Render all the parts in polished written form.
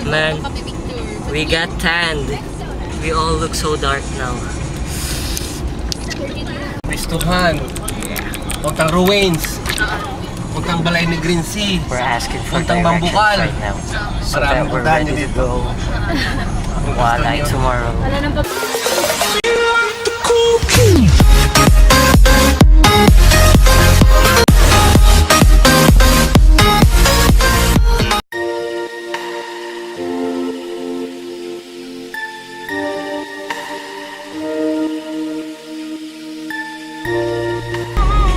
Man, we got tanned. We all look so dark now. Pistuhan. Puntang Ruins. Puntang Balay ni Green Sea. We're asking for Puntang directions Bambukal. right now. So Maraming that we're puntahan ready nyo to go walay tomorrow.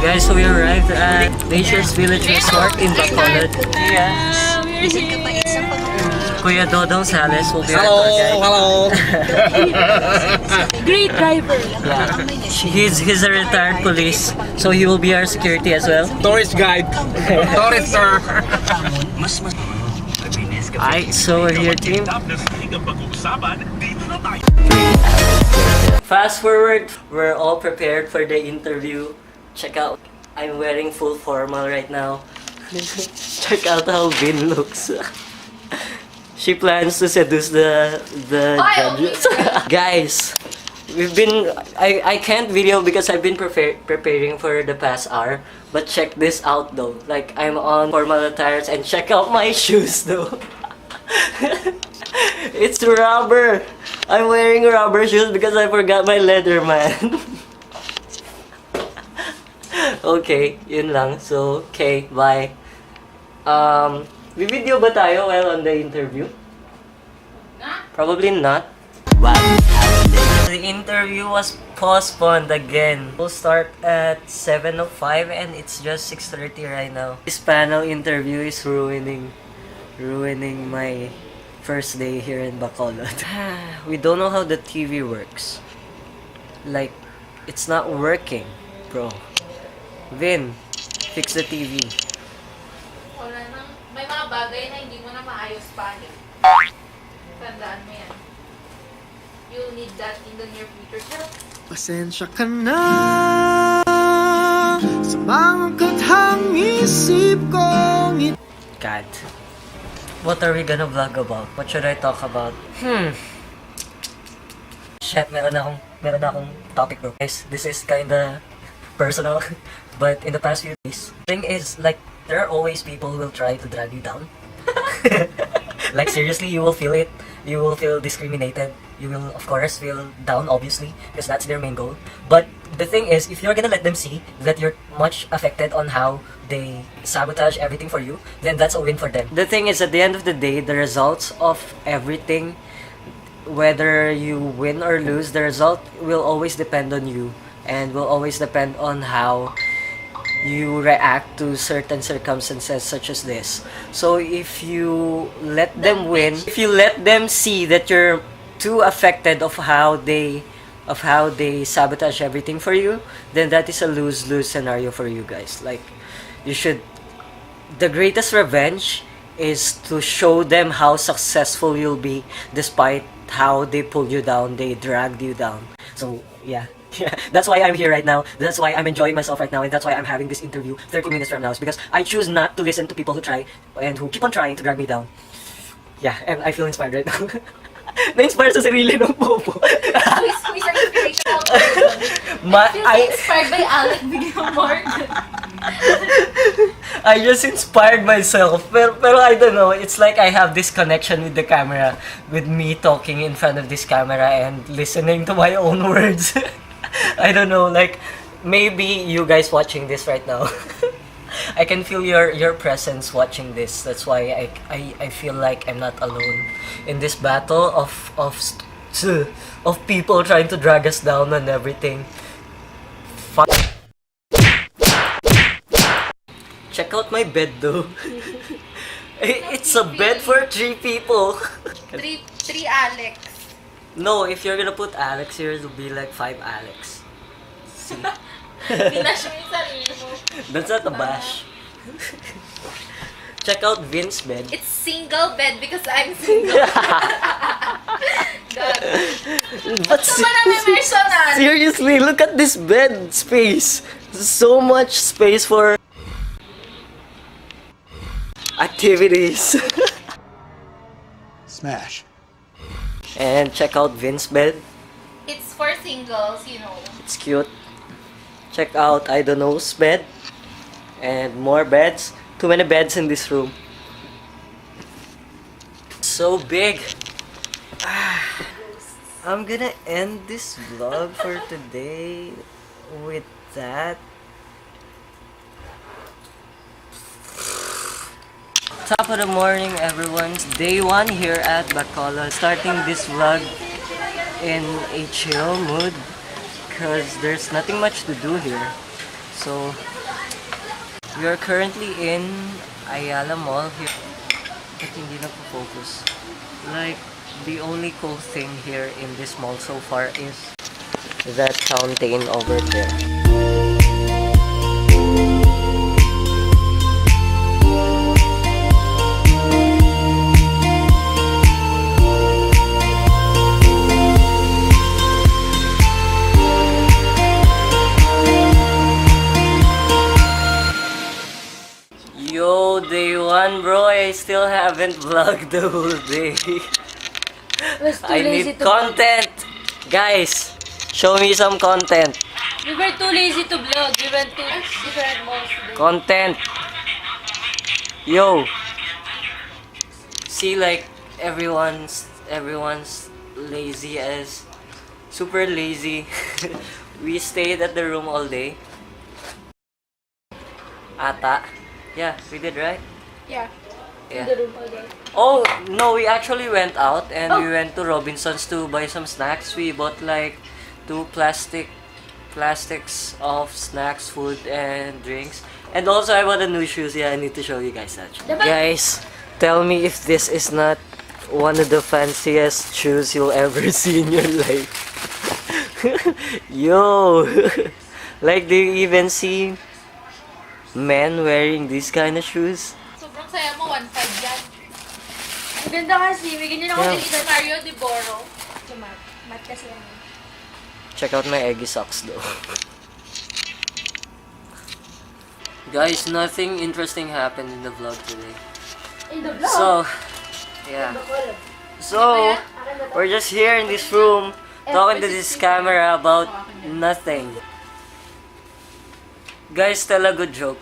Guys, so we arrived at Nature's Village Resort in Bacolod. Yeah. Kuya Dodong Sales will be our tour guide. Hello! Great driver. Yeah. He's a retired police, so he will be our security as well. Tourist guide. Tourist sir. Alright, so we're here, team. Fast forward, we're all prepared for the interview. Check out, I'm wearing full formal right now. Check out how Vin looks. She plans to seduce the judges. Guys, I can't video because I've been preparing for the past hour. But check this out though. Like, I'm on formal attires and check out my shoes though. It's rubber. I'm wearing rubber shoes because I forgot my leather, man. Okay, yun lang. So, okay, bye. Video ba tayo while on the interview? Probably not. 1 hour later. The interview was postponed again. We'll start at 7:05 and it's just 6:30 right now. This panel interview is ruining my first day here in Bacolod. We don't know how the TV works. Like, it's not working, bro. Vin, fix the TV. Wala nang, may mga bagay na hindi mo na maayos pa. Tandaan mo yan. You'll need that in the near future. Pasensya ka na sa mga kathang isip kong God. What are we gonna vlog about? What should I talk about? Shit, meron akong topic, bro. Guys, this is kinda personal. But in the past few days, thing is, like, there are always people who will try to drag you down. Like, seriously, you will feel it. You will feel discriminated. You will, of course, feel down, obviously, because that's their main goal. But the thing is, if you're gonna let them see that you're much affected on how they sabotage everything for you, then that's a win for them. The thing is, at the end of the day, the results of everything, whether you win or lose, the result will always depend on you. And will always depend on how you react to certain circumstances such as this. So if you let them win, if you let them see that you're too affected of how they sabotage everything for you, then that is a lose-lose scenario for you guys. Like, you should, the greatest revenge is to show them how successful you'll be despite how they pulled you down, they dragged you down. So yeah. Yeah, that's why I'm here right now. That's why I'm enjoying myself right now, and that's why I'm having this interview 30 minutes from now. Is because I choose not to listen to people who try and who keep on trying to drag me down. Yeah, and I feel inspired right now. Na-inspire sa sarili ng popo. Who is our inspirational person? I feel inspired by Alec Morgan. I just inspired myself. Pero I don't know, it's like I have this connection with the camera, with me talking in front of this camera and listening to my own words. I don't know, like, maybe you guys watching this right now, I can feel your presence watching this. That's why I feel like I'm not alone in this battle of people trying to drag us down and everything. Check out my bed though. It's a bed for 3 people. Three Alex. No, if you're gonna put Alex here, it'll be like 5 Alex. See? Binash mo yung sarili mo. That's not a bash. Check out Vince's bed. It's single bed because I'm single. God. But seriously, look at this bed space. So much space for activities. Smash. And check out Vince's bed. It's for singles, you know. It's cute. Check out I don't know's bed. And more beds. Too many beds in this room. So big. I'm gonna end this vlog for today with that. Top of the morning, everyone. Day 1 here at Bacolod. Starting this vlog in a chill mood because there's nothing much to do here. So we are currently in Ayala Mall here. But hindi na focus. Like, the only cool thing here in this mall so far is that fountain over there. Yo, day 1 bro, I still haven't vlogged the whole day. I need content! Guys, show me some content. We were too lazy to vlog. We went to different malls today. Content! Yo! See, like, everyone's lazy as super lazy. We stayed at the room all day. Ata. Yeah, we did, right? Yeah. Yeah. The room again. Oh, no, we actually went out and we went to Robinson's to buy some snacks. We bought like 2 plastics of snacks, food, and drinks. And also, I bought a new shoes. Yeah, I need to show you guys that. Guys, tell me if this is not one of the fanciest shoes you'll ever see in your life. Yo! Like, do you even see men wearing these kind of shoes? Sobrang saya mo, 1.5 yan. Ang ganda kasi. May ganyan ako Yeah. dito. Mario de Boro. Mat kasi yan. Check out my eggy socks though. Guys, nothing interesting happened in the vlog today. In the vlog? So, yeah. So, we're just here in this room talking to this camera about nothing. Guys, tell a good joke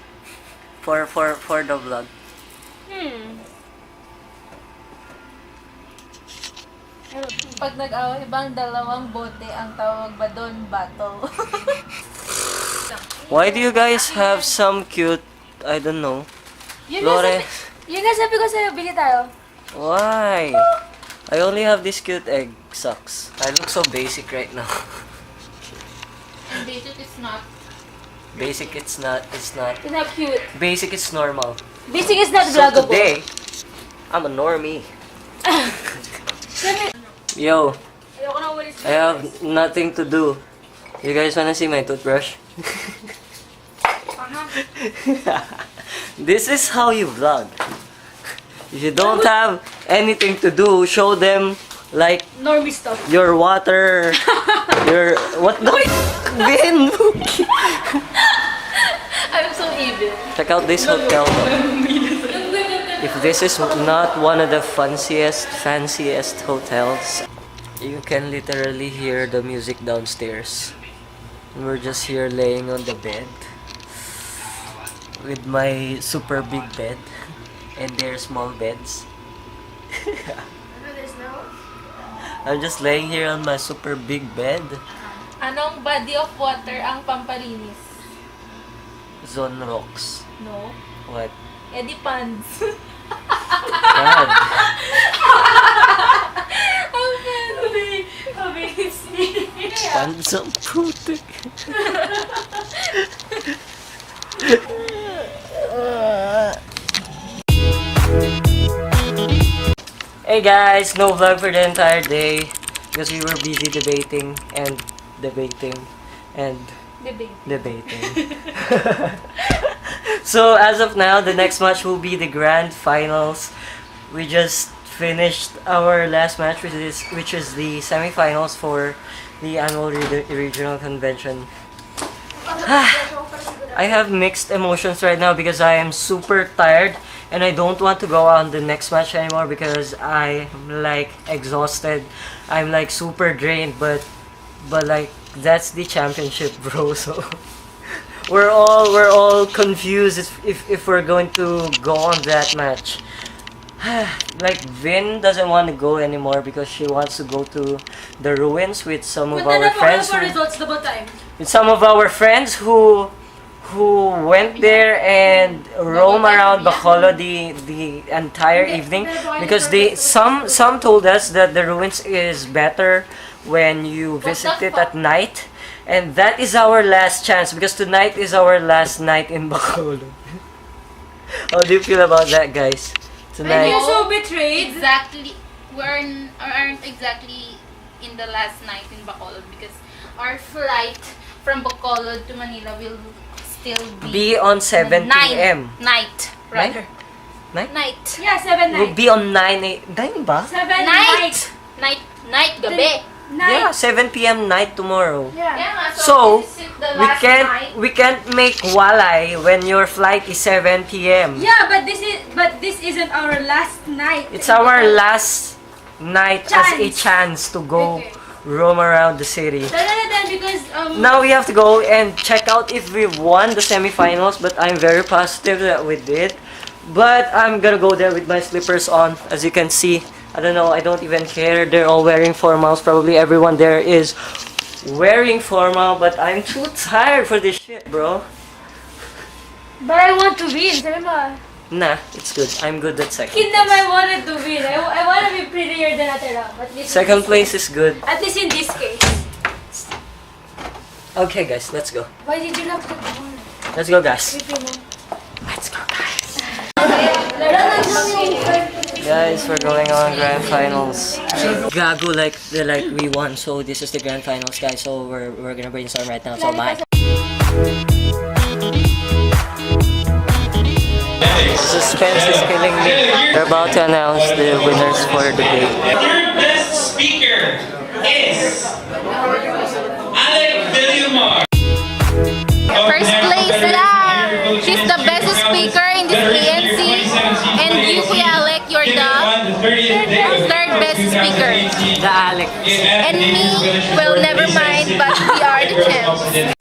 for the vlog. Pag nag-away bang dalawang bote, ang tawag ba doon battle? Why do you guys have some cute, I don't know, Yun Lore? nga sabi ko sa'yo, bili tayo. Why? I only have these cute egg socks. I look so basic right now. And basic is not. Basic, it's not. It's not cute. Basic, it's normal. Basic is not So vloggable. today, I'm a normie. Yo, Ayoko na umalis. I have nothing to do. You guys wanna see my toothbrush? This is how you vlog. If you don't have anything to do, show them like Normie stuff. your water, your what the bin. I'm so evil. Check out this hotel. If this is not one of the fanciest hotels, you can literally hear the music downstairs. And we're just here laying on the bed with my super big bed and their small beds. I'm just laying here on my super big bed. Anong body of water ang pampalinis? Zone rocks. No. What? Eddie Pans. God. Amazing. Pansam putik. Hey guys, no vlog for the entire day because we were busy debating and debating. So as of now, the next match will be the grand finals. We just finished our last match, which is the semifinals for the annual regional convention. I have mixed emotions right now because I am super tired and I don't want to go on the next match anymore because I'm like exhausted. I'm like super drained, but like that's the championship, bro. So we're all confused if we're going to go on that match. Like Vin doesn't want to go anymore because she wants to go to the ruins with some of our friends. results double time. With some of our friends who went there and roam around Bacolod the entire evening because some told us that the ruins is better when you visit it at night, and that is our last chance because tonight is our last night in Bacolod. How do you feel about that, guys? And Tonight. you're so betrayed. Exactly. We aren't exactly in the last night in Bacolod because our flight from Bacolod to Manila will still Be on 7 p.m. Night, rather. Night. Yeah, 7 Will night. be on 9 ba? 7 Night. Night. Gabi. Yeah, 7 p.m. night tomorrow. Yeah. Yeah, nga, So, this is the last night. we can't make walay when your flight is 7 p.m. Yeah, but this isn't our last night. It's our last night as a Chance. chance to go Okay. roam around the city. Because Now we have to go and check out if we won the semifinals, but I'm very positive that we did. But I'm gonna go there with my slippers on, as you can see. I don't know, I don't even care. They're all wearing formals. Probably everyone there is wearing formal, but I'm too tired for this shit, bro. but I want to win. Sabi mo. Nah, it's good. I'm good at second. Kid naman I wanted to win. I want to be prettier than Atera. At least Second place is good. At least in this case. Okay, guys, let's go. Why did you lock the door? Let's go, guys. Filipino. Let's go, guys. Guys, we're going on grand finals. Gago, like we won. So this is the grand finals, guys. So we're gonna brainstorm right now. So bye. Suspense is killing me. We're about to announce the winners for the day. Third best speaker is Alec. First place lang. She's the best speaker in this ANC. And you, Kuya Alec, you're the third best speaker. The Alec. And me, well, never mind, but we are the champs.